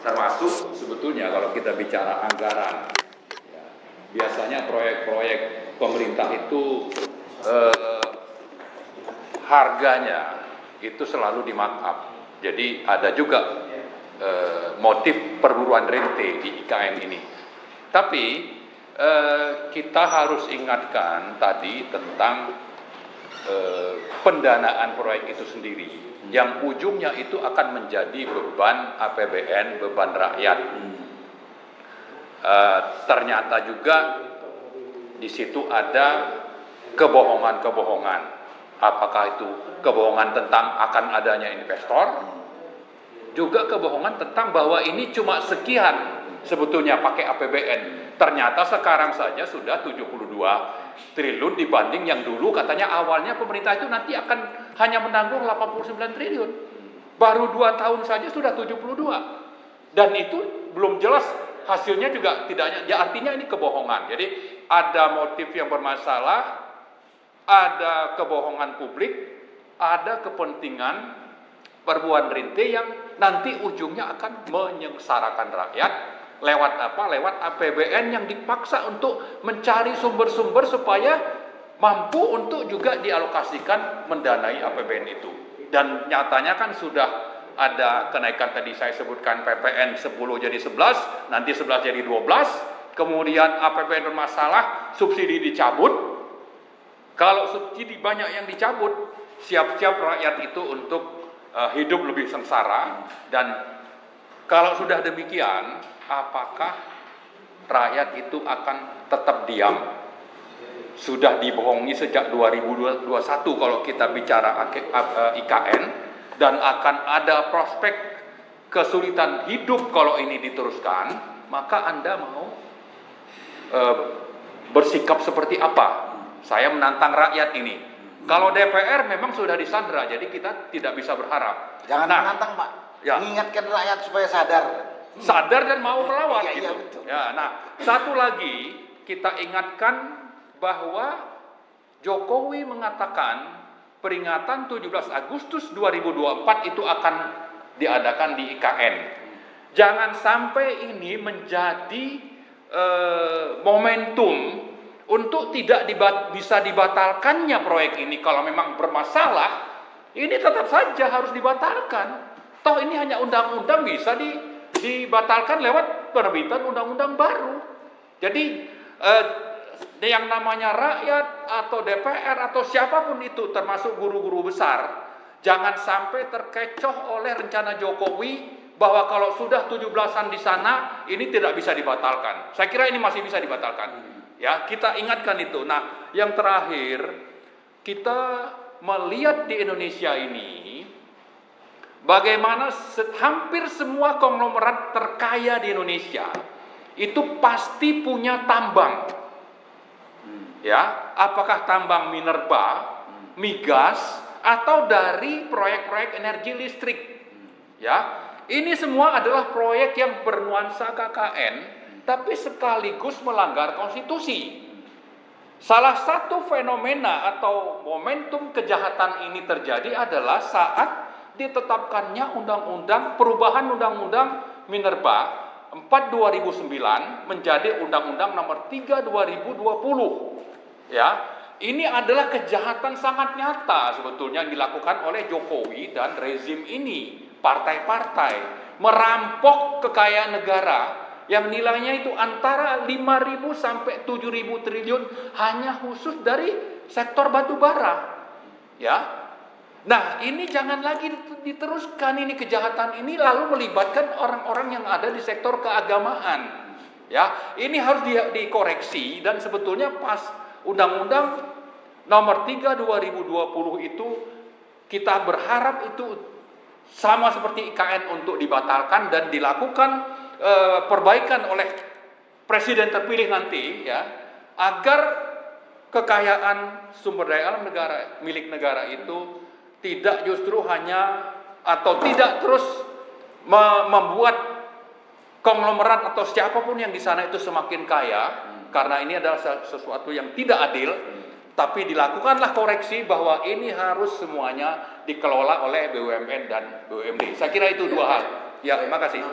Termasuk sebetulnya kalau kita bicara anggaran, ya, biasanya proyek-proyek pemerintah itu harganya itu selalu di markup. Jadi ada juga motif perburuan rente di IKN ini. Tapi kita harus ingatkan tadi tentang pendanaan proyek itu sendiri, yang ujungnya itu akan menjadi beban APBN, beban rakyat. Ternyata juga di situ ada kebohongan-kebohongan. Apakah itu kebohongan tentang akan adanya investor, juga kebohongan tentang bahwa ini cuma sekian sebetulnya pakai APBN. Ternyata sekarang saja sudah 72 triliun dibanding yang dulu katanya awalnya pemerintah itu nanti akan hanya menanggung 89 triliun. Baru 2 tahun saja sudah 72. Dan itu belum jelas hasilnya juga tidaknya. Ya artinya ini kebohongan. Jadi ada motif yang bermasalah, ada kebohongan publik, ada kepentingan perburuan rente yang nanti ujungnya akan menyengsarakan rakyat lewat apa? Lewat APBN yang dipaksa untuk mencari sumber-sumber supaya mampu untuk juga dialokasikan mendanai APBN itu. Dan nyatanya kan sudah ada kenaikan tadi saya sebutkan PPN 10 jadi 11, nanti 11 jadi 12, kemudian APBN bermasalah, subsidi dicabut. Kalau subsidi banyak yang dicabut, siap-siap rakyat itu untuk hidup lebih sengsara. Dan kalau sudah demikian, apakah rakyat itu akan tetap diam? Sudah dibohongi sejak 2021 kalau kita bicara IKN, dan akan ada prospek kesulitan hidup kalau ini diteruskan. Maka Anda mau bersikap seperti apa? Saya menantang rakyat ini. Kalau DPR memang sudah disandera, jadi kita tidak bisa berharap. Jangan menantang, Pak. Ya. Mengingatkan rakyat supaya sadar Dan mau melawan. Iya, gitu. betul. Ya, nah, satu lagi kita ingatkan bahwa Jokowi mengatakan peringatan 17 Agustus 2024 itu akan diadakan di IKN. Jangan sampai ini menjadi momentum untuk tidak bisa dibatalkannya proyek ini. Kalau memang bermasalah, ini tetap saja harus dibatalkan. Toh ini hanya undang-undang, bisa dibatalkan lewat penerbitan undang-undang baru. Jadi yang namanya rakyat atau DPR atau siapapun itu, termasuk guru-guru besar, jangan sampai terkecoh oleh rencana Jokowi bahwa kalau sudah 17-an di sana ini tidak bisa dibatalkan. Saya kira ini masih bisa dibatalkan. Ya, kita ingatkan itu. Nah, yang terakhir, kita melihat di Indonesia ini bagaimana hampir semua konglomerat terkaya di Indonesia itu pasti punya tambang. Ya, apakah tambang minerba, migas, atau dari proyek-proyek energi listrik. Ya, ini semua adalah proyek yang bernuansa KKN, tapi sekaligus melanggar konstitusi. Salah satu fenomena atau momentum kejahatan ini terjadi adalah saat ditetapkannya perubahan undang-undang minerba 4/2009 menjadi undang-undang nomor 3/2020. Ya, ini adalah kejahatan sangat nyata sebetulnya yang dilakukan oleh Jokowi dan rezim ini, partai-partai merampok kekayaan negara yang nilainya itu antara 5.000 sampai 7.000 triliun hanya khusus dari sektor batu bara. Ya. Nah, ini jangan lagi diteruskan ini kejahatan ini lalu melibatkan orang-orang yang ada di sektor keagamaan. Ya, ini harus dikoreksi dan sebetulnya pas Undang-Undang nomor 3/2020 itu kita berharap itu sama seperti IKN untuk dibatalkan dan dilakukan perbaikan oleh presiden terpilih nanti, ya, agar kekayaan sumber daya alam negara milik negara itu tidak justru hanya atau tidak terus membuat konglomerat atau siapapun yang di sana itu semakin kaya, karena ini adalah sesuatu yang tidak adil. Tapi dilakukanlah koreksi bahwa ini harus semuanya dikelola oleh BUMN dan BUMD. Saya kira itu dua hal. Ya, terima kasih.